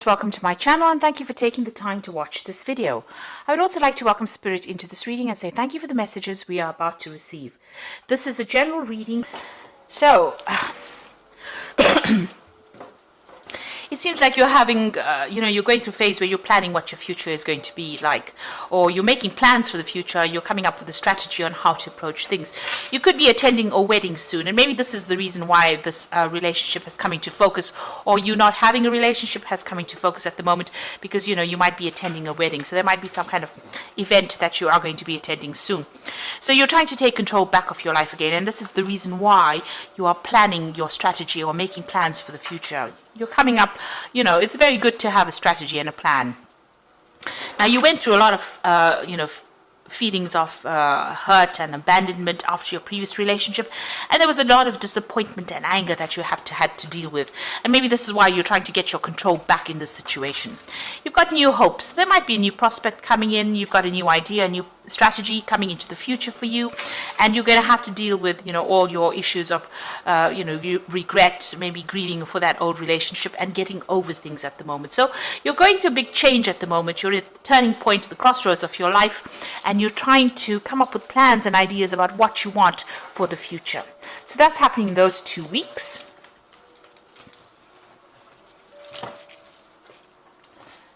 Welcome to my channel and thank you for taking the time to watch this video. I would also like to welcome Spirit into this reading and say thank you for the messages we are about to receive. This is a general reading, so it seems like you're having, you're going through a phase where you're planning what your future is going to be like, or you're making plans for the future. You're coming up with a strategy on how to approach things. You could be attending a wedding soon, and maybe this is the reason why this relationship has come into focus, or you not having a relationship has come into focus at the moment, because, you might be attending a wedding. So there might be some kind of event that you are going to be attending soon. So you're trying to take control back of your life again, and this is the reason why you are planning your strategy or making plans for the future. You're coming up, it's very good to have a strategy and a plan. Now, you went through a lot of, feelings of hurt and abandonment after your previous relationship, and there was a lot of disappointment and anger that you had to deal with, and maybe this is why you're trying to get your control back in this situation. You've got new hopes. There might be a new prospect coming in. You've got a new idea, a new strategy coming into the future for you, and you're going to have to deal with all your issues of regret, maybe grieving for that old relationship and getting over things at the moment. So you're going through a big change at the moment. You're at the turning point, the crossroads of your life, and you're trying to come up with plans and ideas about what you want for the future. So that's happening in those 2 weeks.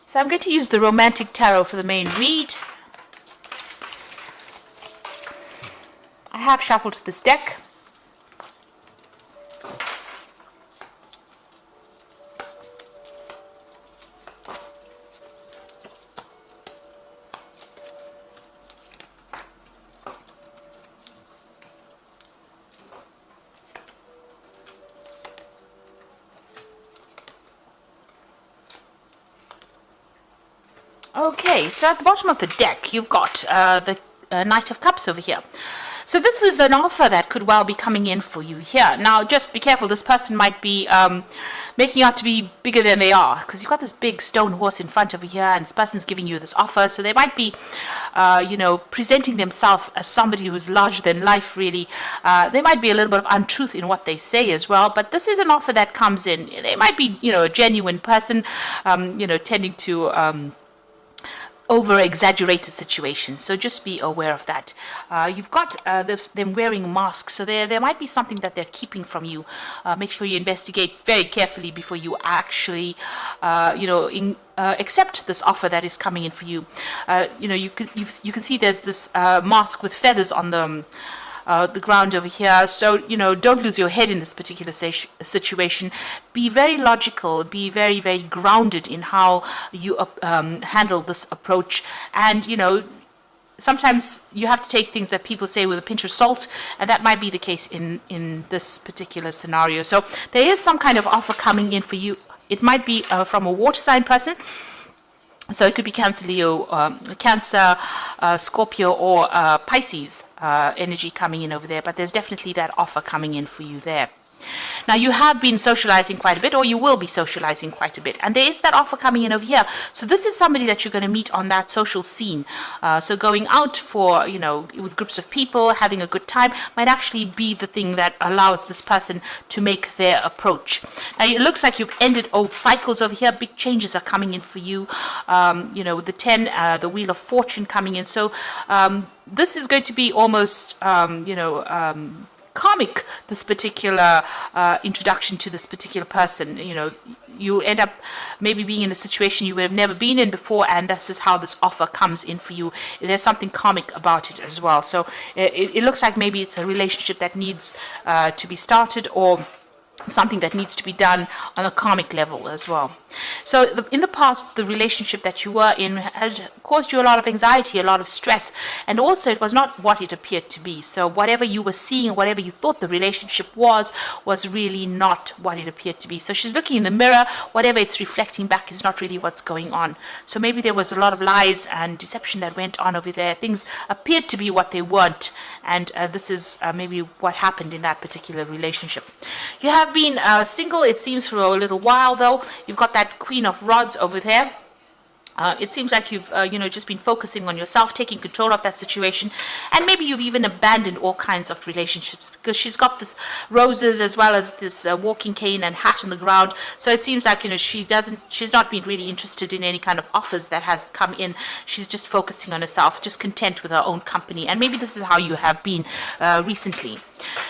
So I'm going to use the Romantic Tarot for the main read. I have shuffled this deck. Okay, so at the bottom of the deck, you've got the Knight of Cups over here. So this is an offer that could well be coming in for you here. Now, just be careful. This person might be making out to be bigger than they are, because you've got this big stone horse in front of you here, and this person's giving you this offer. So they might be, presenting themselves as somebody who's larger than life, really. There might be a little bit of untruth in what they say as well, but this is an offer that comes in. They might be, a genuine person, tending to over-exaggerated situation, so just be aware of that. You've got them wearing masks, so there might be something that they're keeping from you. Make sure you investigate very carefully before you actually, accept this offer that is coming in for you. You can see there's this mask with feathers on them. The ground over here. So, don't lose your head in this particular situation. Be very logical, be very, very grounded in how you handle this approach. And, sometimes you have to take things that people say with a pinch of salt, and that might be the case in this particular scenario. So there is some kind of offer coming in for you. It might be from a water sign person. So it could be Cancer, Leo, Cancer, Scorpio, or Pisces energy coming in over there. But there's definitely that offer coming in for you there. Now, you have been socializing quite a bit, or you will be socializing quite a bit, and there is that offer coming in over here. So this is somebody that you're going to meet on that social scene. So going out for, with groups of people, having a good time, might actually be the thing that allows this person to make their approach. Now, it looks like you've ended old cycles over here. Big changes are coming in for you. With the 10, the Wheel of Fortune coming in. So this is going to be almost, karmic, this particular introduction to this particular person. You end up maybe being in a situation you would have never been in before, and this is how this offer comes in for you. There's something karmic about it as well. So it looks like maybe it's a relationship that needs to be started, or something that needs to be done on a karmic level as well. So in the past, the relationship that you were in has caused you a lot of anxiety, a lot of stress, and also it was not what it appeared to be. So whatever you were seeing, whatever you thought the relationship was really not what it appeared to be. So she's looking in the mirror. Whatever it's reflecting back is not really what's going on. So maybe there was a lot of lies and deception that went on over there. Things appeared to be what they weren't, and this is maybe what happened in that particular relationship. You have been single, it seems, for a little while, though. You've got that Queen of Rods over there. It seems like you've, just been focusing on yourself, taking control of that situation, and maybe you've even abandoned all kinds of relationships because she's got this roses as well as this walking cane and hat on the ground. So it seems like she's not been really interested in any kind of offers that has come in. She's just focusing on herself, just content with her own company, and maybe this is how you have been recently.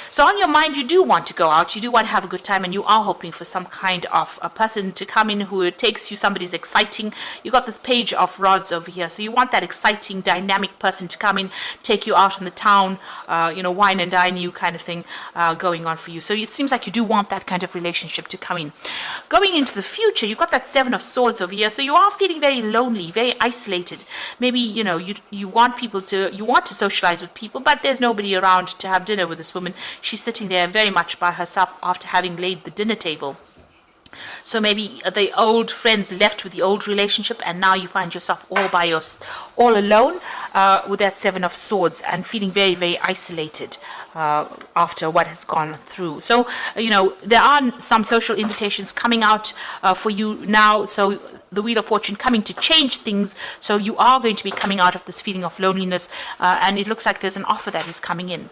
So on your mind, you do want to go out, you do want to have a good time, and you are hoping for some kind of a person to come in who takes you, somebody's exciting. You got this page of rods over here, so you want that exciting, dynamic person to come in, take you out in the town, wine and dine you kind of thing going on for you. So it seems like you do want that kind of relationship to come in. Going into the future, you've got that Seven of Swords over here, so you are feeling very lonely, very isolated. Maybe, you want to socialize with people, but there's nobody around to have dinner with this woman. She's sitting there very much by herself after having laid the dinner table. So maybe the old friends left with the old relationship, and now you find yourself all alone with that Seven of Swords and feeling very, very isolated after what has gone through. So, there are some social invitations coming out for you now. So the Wheel of Fortune coming to change things. So you are going to be coming out of this feeling of loneliness, and it looks like there's an offer that is coming in.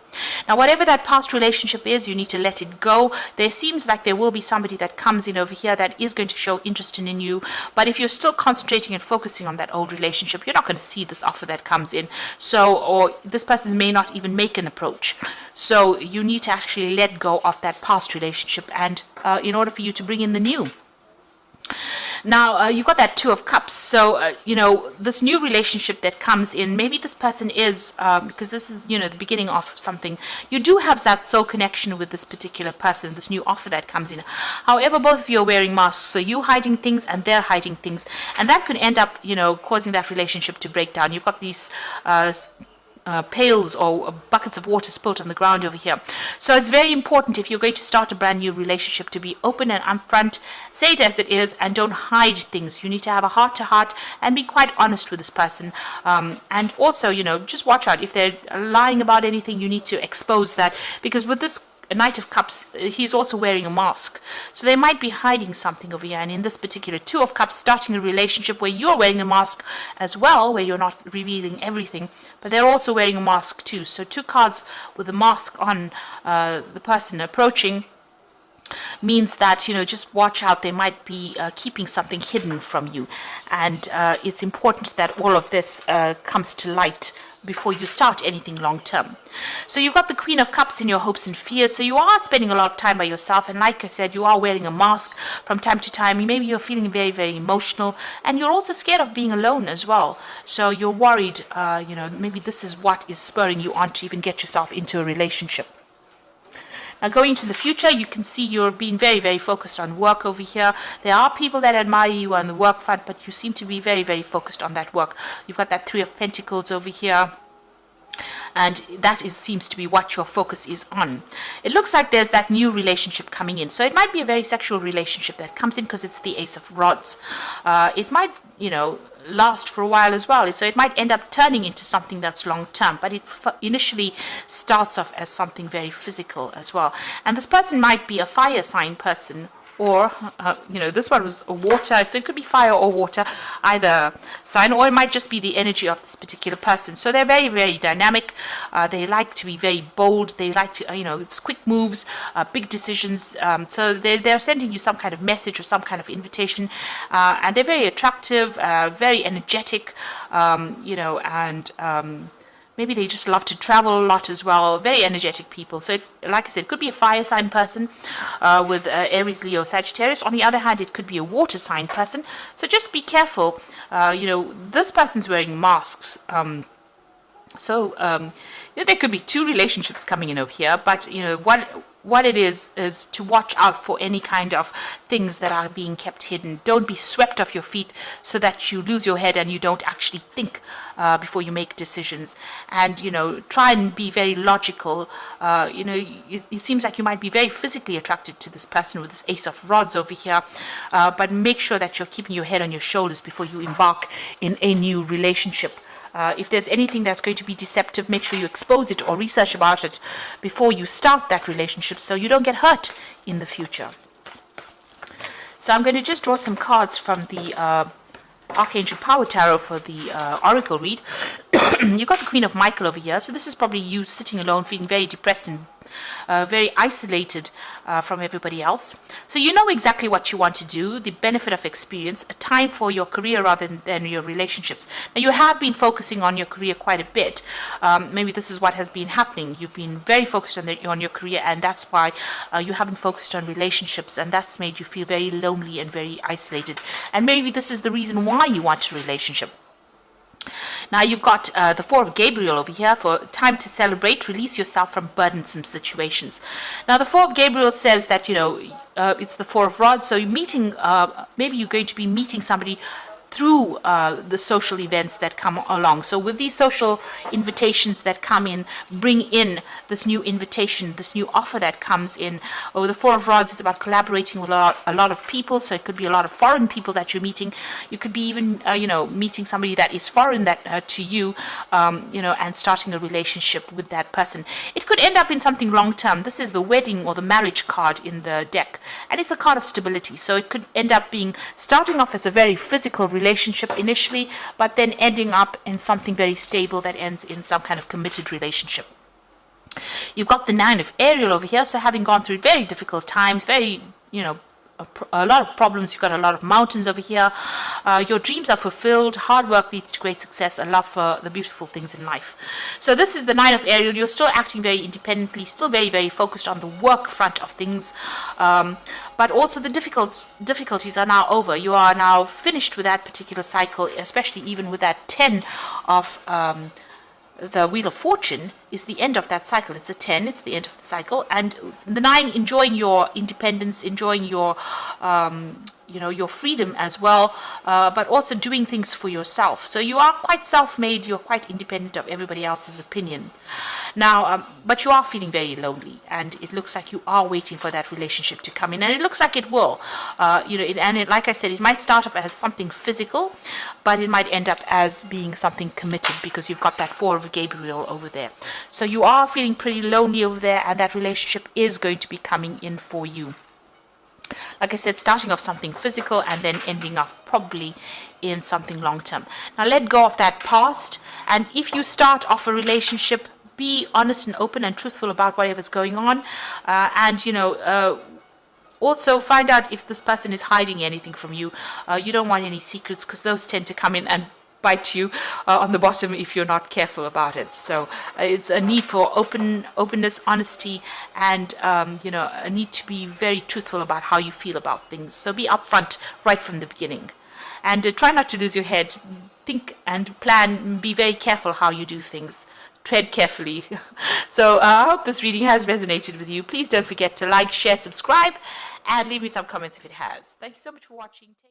Now, whatever that past relationship is, you need to let it go. There seems like there will be somebody that comes in over here that is going to show interest in you, but if you're still concentrating and focusing on that old relationship, you're not going to see this offer that comes in. So, or this person may not even make an approach. So you need to actually let go of that past relationship, and in order for you to bring in the new. Now, you've got that Two of Cups. So, this new relationship that comes in, maybe this person is, because this is, the beginning of something. You do have that soul connection with this particular person, this new offer that comes in. However, both of you are wearing masks. So you hiding things and they're hiding things. And that could end up, causing that relationship to break down. You've got these pails or buckets of water spilled on the ground over here. So it's very important, if you're going to start a brand new relationship, to be open and upfront, say it as it is, and don't hide things. You need to have a heart-to-heart and be quite honest with this person. And also, just watch out. If they're lying about anything, you need to expose that, because with this Knight of Cups, he's also wearing a mask. So they might be hiding something over here. And in this particular Two of Cups, starting a relationship where you're wearing a mask as well, where you're not revealing everything, but they're also wearing a mask too. So two cards with a mask on the person approaching means that, just watch out. They might be keeping something hidden from you. And it's important that all of this comes to light before you start anything long term. So you've got the Queen of Cups in your hopes and fears. So you are spending a lot of time by yourself, and like I said, you are wearing a mask from time to time. Maybe you're feeling very, very emotional, and you're also scared of being alone as well. So you're worried, maybe this is what is spurring you on to even get yourself into a relationship. Now, going into the future, you can see you're being very, very focused on work over here. There are people that admire you on the work front, but you seem to be very, very focused on that work. You've got that Three of Pentacles over here, and that seems to be what your focus is on. It looks like there's that new relationship coming in. So it might be a very sexual relationship that comes in because it's the Ace of Rods. It might, last for a while as well. So it might end up turning into something that's long term, but it initially starts off as something very physical as well. And this person might be a fire sign person, or this one was a water, so it could be fire or water, either sign, or it might just be the energy of this particular person. So they're very, very dynamic. They like to be very bold. They like to, it's quick moves, big decisions. So they're sending you some kind of message or some kind of invitation, and they're very attractive, very energetic, and maybe they just love to travel a lot as well. Very energetic people. So, like I said, it could be a fire sign person with Aries, Leo, Sagittarius. On the other hand, it could be a water sign person. So just be careful. This person's wearing masks. There could be two relationships coming in over here. But, what it is to watch out for any kind of things that are being kept hidden. Don't be swept off your feet so that you lose your head and you don't actually think before you make decisions. And, try and be very logical. It seems like you might be very physically attracted to this person with this Ace of Rods over here. But make sure that you're keeping your head on your shoulders before you embark in a new relationship. If there's anything that's going to be deceptive, make sure you expose it or research about it before you start that relationship so you don't get hurt in the future. So I'm going to just draw some cards from the Archangel Power Tarot for the Oracle read. You've got the Queen of Michael over here. So this is probably you sitting alone, feeling very depressed and very isolated from everybody else. So you know exactly what you want to do, the benefit of experience, a time for your career rather than your relationships. Now you have been focusing on your career quite a bit. Maybe this is what has been happening. You've been very focused on your career, and that's why you haven't focused on relationships, and that's made you feel very lonely and very isolated. And maybe this is the reason why you want a relationship. Now you've got the Four of Gabriel over here for time to celebrate, release yourself from burdensome situations. Now the Four of Gabriel says that, it's the Four of Rods, so you're meeting, maybe you're going to be meeting somebody through the social events that come along. So with these social invitations that come in, bring in this new invitation, this new offer that comes in. Or the Four of Rods is about collaborating with a lot of people. So it could be a lot of foreign people that you're meeting. You could be even, meeting somebody that is foreign to you, and starting a relationship with that person. It could end up in something long term. This is the wedding or the marriage card in the deck, and it's a card of stability. So it could end up being starting off as a very physical relationship initially, but then ending up in something very stable that ends in some kind of committed relationship. You've got the Nine of Ariel over here, so having gone through very difficult times, very, a lot of problems, you've got a lot of mountains over here. Your dreams are fulfilled, hard work leads to great success, a love for the beautiful things in life. So this is the Nine of Ariel. You're still acting very independently, still very, very focused on the work front of things, but also the difficulties are now over. You are now finished with that particular cycle, especially even with that 10 of the Wheel of Fortune is the end of that cycle. It's a 10, it's the end of the cycle. And the 9, enjoying your independence, enjoying your, your freedom as well, but also doing things for yourself. So you are quite self-made, you're quite independent of everybody else's opinion. Now, but you are feeling very lonely, and it looks like you are waiting for that relationship to come in, and it looks like it will. Like I said, it might start off as something physical, but it might end up as being something committed, because you've got that Four of Gabriel over there. So you are feeling pretty lonely over there, and that relationship is going to be coming in for you. Like I said, starting off something physical and then ending off probably in something long term. Now let go of that past, and if you start off a relationship, be honest and open and truthful about whatever's going on, also find out if this person is hiding anything from you. You don't want any secrets, because those tend to come in and bite you on the bottom if you're not careful about it. So it's a need for openness, honesty, and a need to be very truthful about how you feel about things. So be upfront right from the beginning, and try not to lose your head. Think and plan. Be very careful how you do things. Tread carefully. So I hope this reading has resonated with you. Please don't forget to like, share, subscribe, and leave me some comments if it has. Thank you so much for watching.